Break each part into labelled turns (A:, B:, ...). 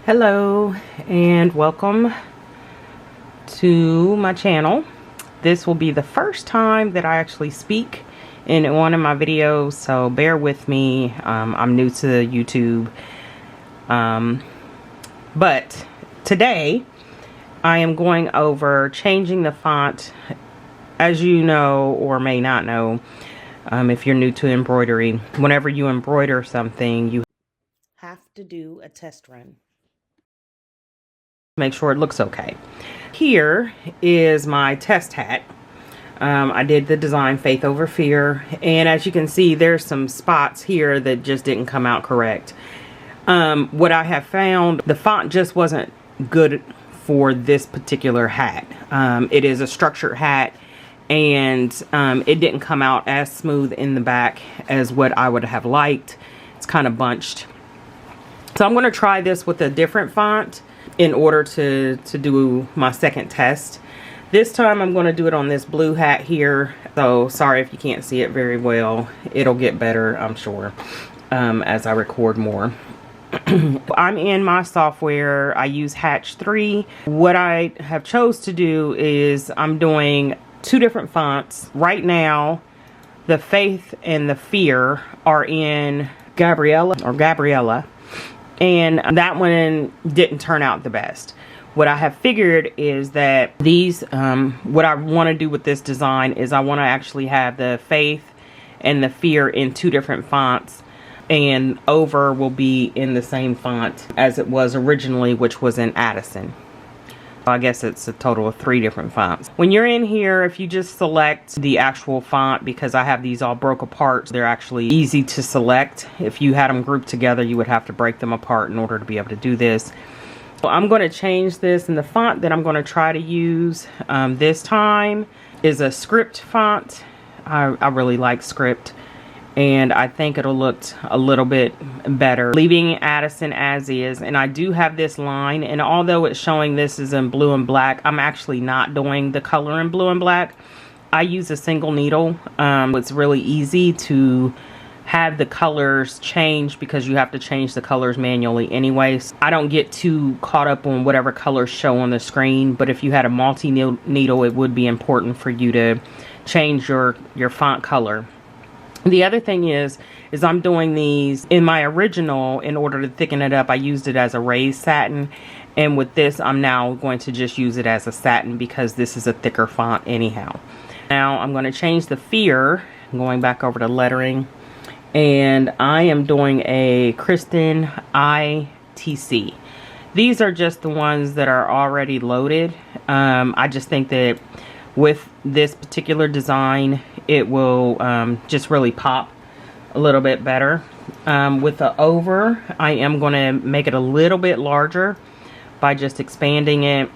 A: Hello and welcome to my channel. This will be the first time that I actually speak in one of my videos, so bear with me. I'm new to YouTube, but today I am going over changing the font. As you know or may not know, if you're new to embroidery, whenever you embroider something, you have to do a test run. Make sure it looks okay. Here is my test hat. I did the design Faith Over Fear, and as you can see, there's some spots here that just didn't come out correct. What I have found, the font just wasn't good for this particular hat. It is a structured hat, and it didn't come out as smooth in the back as what I would have liked. It's kind of bunched. So I'm going to try this with a different font in order to do my second test. This time I'm going to do it on this blue hat here. So sorry if you can't see it very well. It'll get better, I'm sure, as I record more. I'm in my software. I use Hatch 3. What I have chose to do is I'm doing two different fonts. Right now, the Faith and the Fear are in Gabriella. And that one didn't turn out the best. What I have figured is that these, what I want to do with this design is I want to actually have the Faith and the Fear in two different fonts. And Over will be in the same font as it was originally, which was in Addison. I guess it's a total of 3 different fonts. When you're in here, if you just select the actual font, because I have these all broke apart, they're actually easy to select. If you had them grouped together, you would have to break them apart in order to be able to do this. So I'm going to change this, and the font that I'm going to try to use this time is a script font. I really like script, and I think it'll look a little bit better. Leaving Addison as is, and I do have this line, and although it's showing this is in blue and black, I'm actually not doing the color in blue and black. I use a single needle. It's really easy to have the colors change because you have to change the colors manually anyways. I don't get too caught up on whatever colors show on the screen, but if you had a multi-needle, it would be important for you to change your font color. The other thing is I'm doing these in my original. In order to thicken it up, I used it as a raised satin, and with this I'm now going to just use it as a satin because this is a thicker font anyhow. Now I'm going to change the Fear. I'm going back over to lettering, and I am doing a Kristen ITC. These are just the ones that are already loaded. I just think that with this particular design, it will just really pop a little bit better. With the Over, I am going to make it a little bit larger by just expanding it.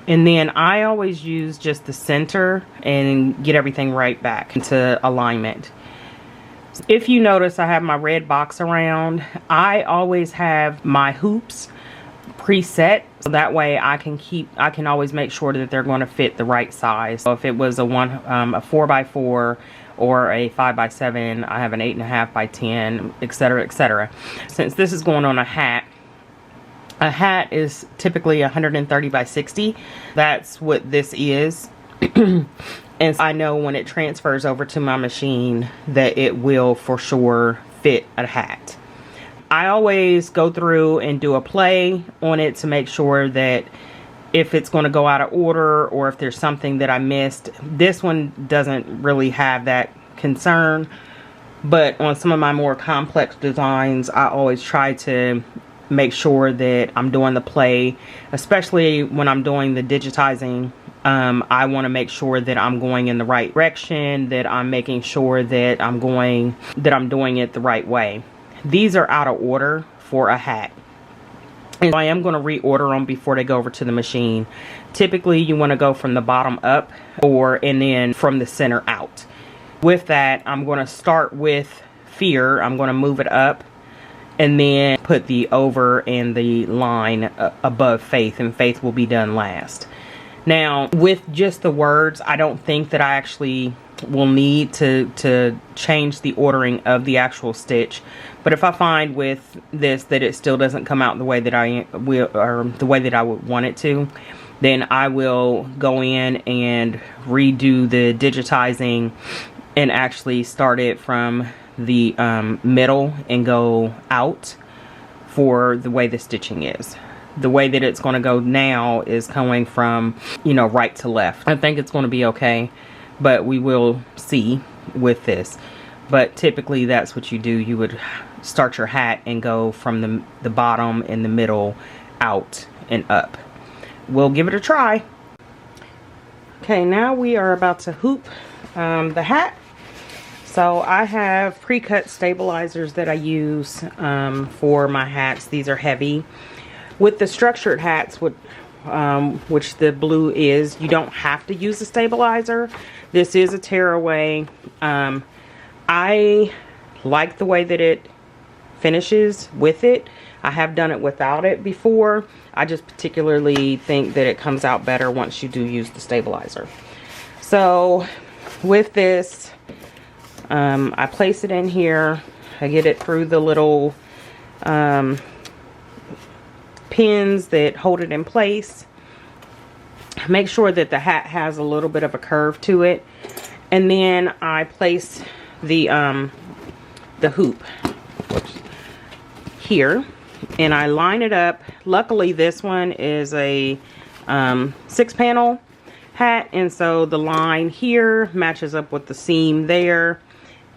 A: And then I always use just the center and get everything right back into alignment. If you notice, I have my red box around. I always have my hoops preset, so that way I can always make sure that they're going to fit the right size. So if it was a 4x4 or a 5x7, I have an 8.5 by 10, etc., etc. Since this is going on a hat is typically 130 by 60. That's what this is. And I know when it transfers over to my machine that it will for sure fit a hat. I always go through and do a play on it to make sure that if it's going to go out of order or if there's something that I missed. This one doesn't really have that concern, but on some of my more complex designs, I always try to make sure that I'm doing the play, especially when I'm doing the digitizing. I want to make sure that I'm going in the right direction, that I'm making sure that I'm doing it the right way. These are out of order for a hat, and I am going to reorder them before they go over to the machine. Typically you want to go from the bottom up and then from the center out. With that, I'm going to start with Fear. I'm going to move it up and then put the Over and the line above Faith, and Faith will be done last. Now with just the words, I don't think that I actually will need to change the ordering of the actual stitch. But if I find with this that it still doesn't come out the way that I will, or the way that I would want it to, then I will go in and redo the digitizing and actually start it from the middle and go out for the way the stitching is. The way that it's going to go now is going from, you know, right to left. I think it's going to be okay, but we will see with this. But typically that's what you do. You would start your hat and go from the bottom and the middle out and up. We'll give it a try. Okay, now we are about to hoop the hat. So I have pre-cut stabilizers that I use for my hats. These are heavy. With the structured hats, which the blue is, you don't have to use a stabilizer. This is a tearaway. I like the way that it finishes with it. I have done it without it before. I just particularly think that it comes out better once you do use the stabilizer. So with this, I place it in here. I get it through the little pins that hold it in place. Make sure that the hat has a little bit of a curve to it, and then I place the hoop here, and I line it up. Luckily this one is a 6-panel hat, and so the line here matches up with the seam there,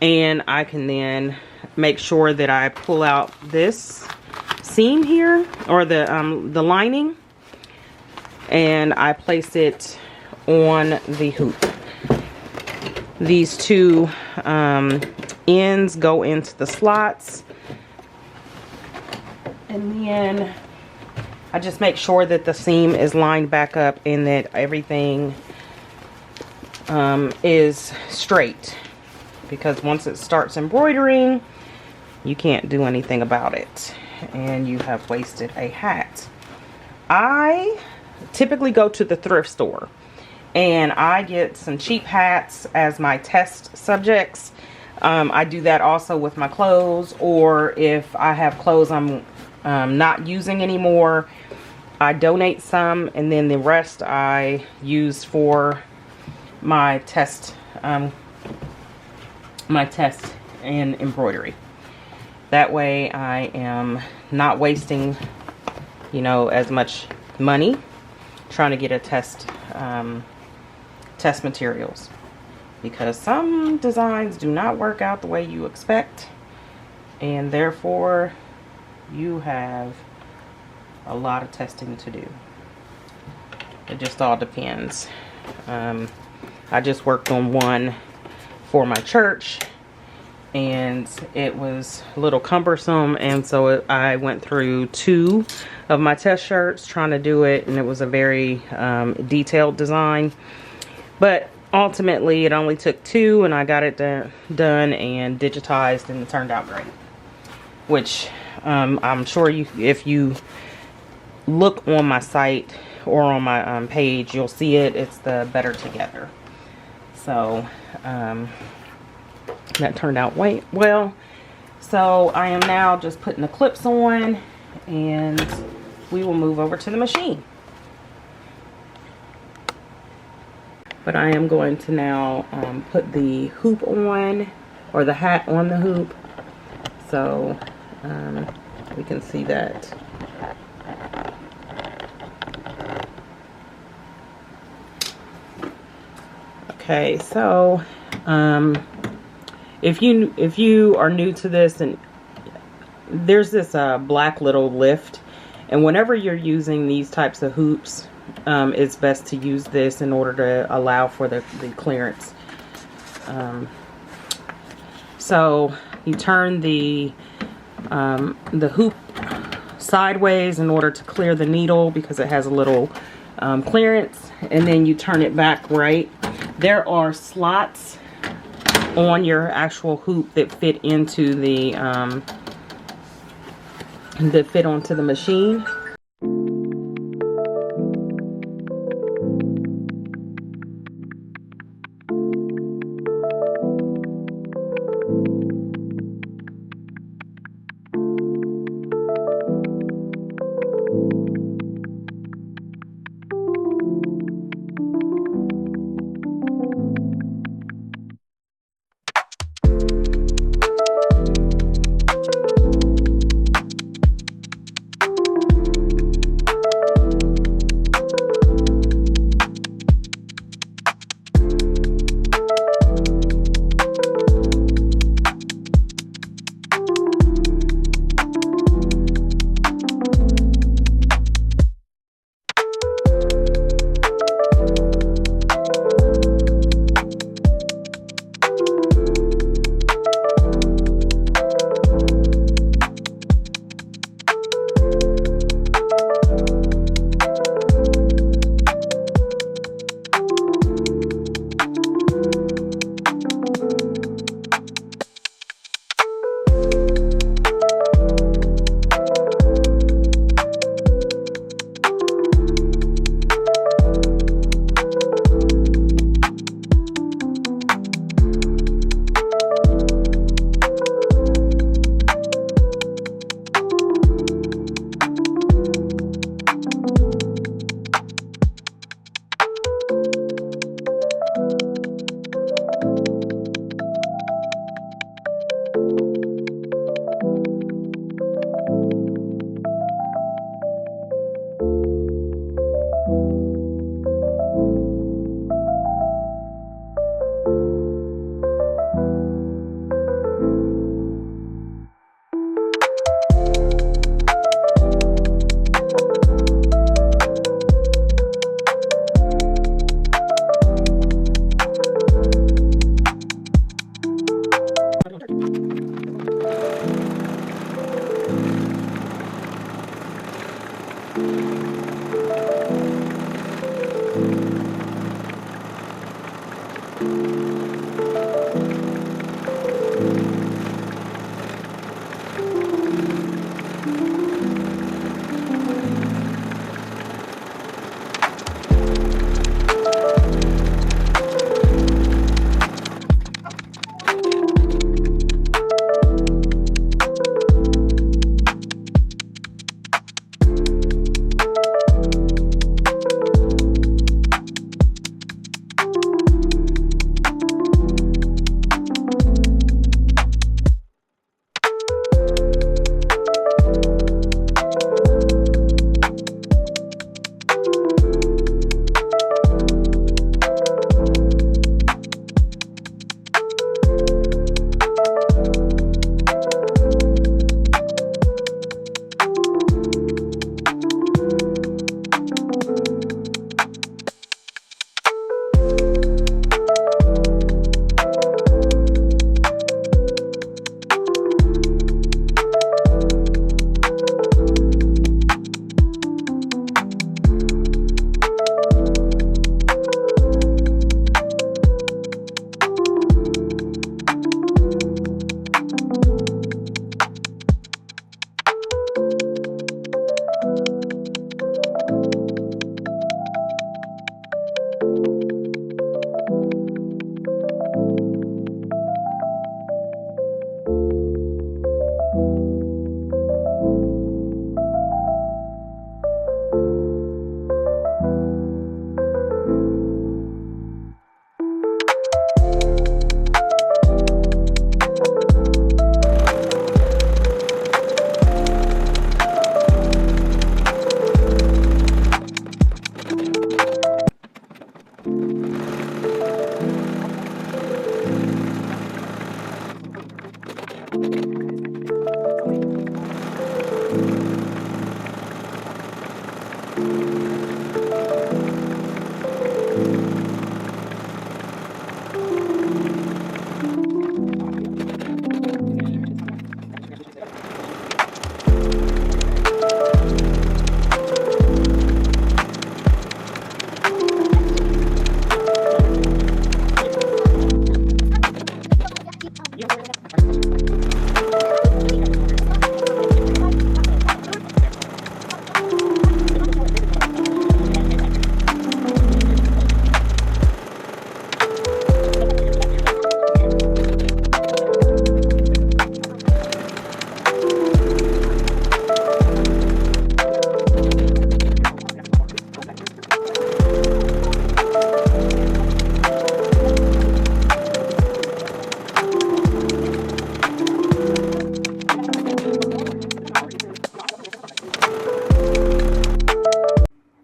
A: and I can then make sure that I pull out this seam here, or the lining, and I place it on the hoop. These two ends go into the slots, and then I just make sure that the seam is lined back up and that everything is straight, because once it starts embroidering, you can't do anything about it and you have wasted a hat. I typically go to the thrift store and I get some cheap hats as my test subjects. I do that also with my clothes, or if I have clothes I'm not using anymore, I donate some, and then the rest I use for my test and embroidery. That way I am not wasting, you know, as much money trying to get a test materials, because some designs do not work out the way you expect, and therefore you have a lot of testing to do. It just all depends. I just worked on one for my church, and it was a little cumbersome, and so I went through 2 of my test shirts trying to do it, and it was a very detailed design, but ultimately it only took 2, and I got it done and digitized, and it turned out great. Which I'm sure if you look on my site or on my page, you'll see it. It's the Better Together. So that turned out well. So I am now just putting the clips on, and we will move over to the machine. But I am going to now put the hoop on, or the hat on the hoop, so we can see that. Okay, so if you are new to this, and there's this black little lift, and whenever you're using these types of hoops, it's best to use this in order to allow for the clearance. So you turn the hoop sideways in order to clear the needle, because it has a little clearance, and then you turn it back right. There are slots on your actual hoop that fit into that fit onto the machine.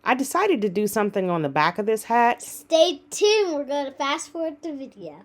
A: I decided to do something on the back of this hat.
B: Stay tuned. We're going to fast forward the video.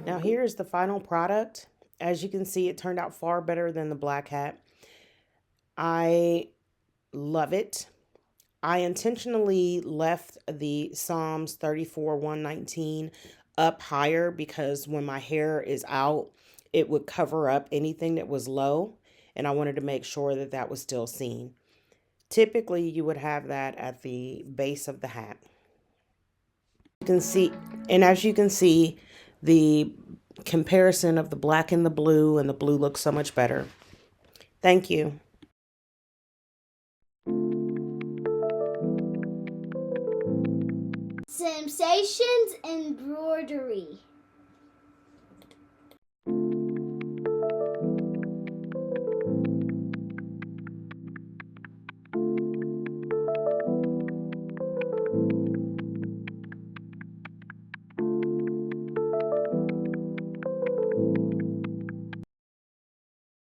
A: Now here's the final product. As you can see, it turned out far better than the black hat. I love it. I intentionally left the Psalms 34:119 up higher because when my hair is out, it would cover up anything that was low, and I wanted to make sure that that was still seen. Typically, you would have that at the base of the hat. You can see, and as you can see, the comparison of the black and the blue looks so much better. Thank you.
B: Sensations embroidery.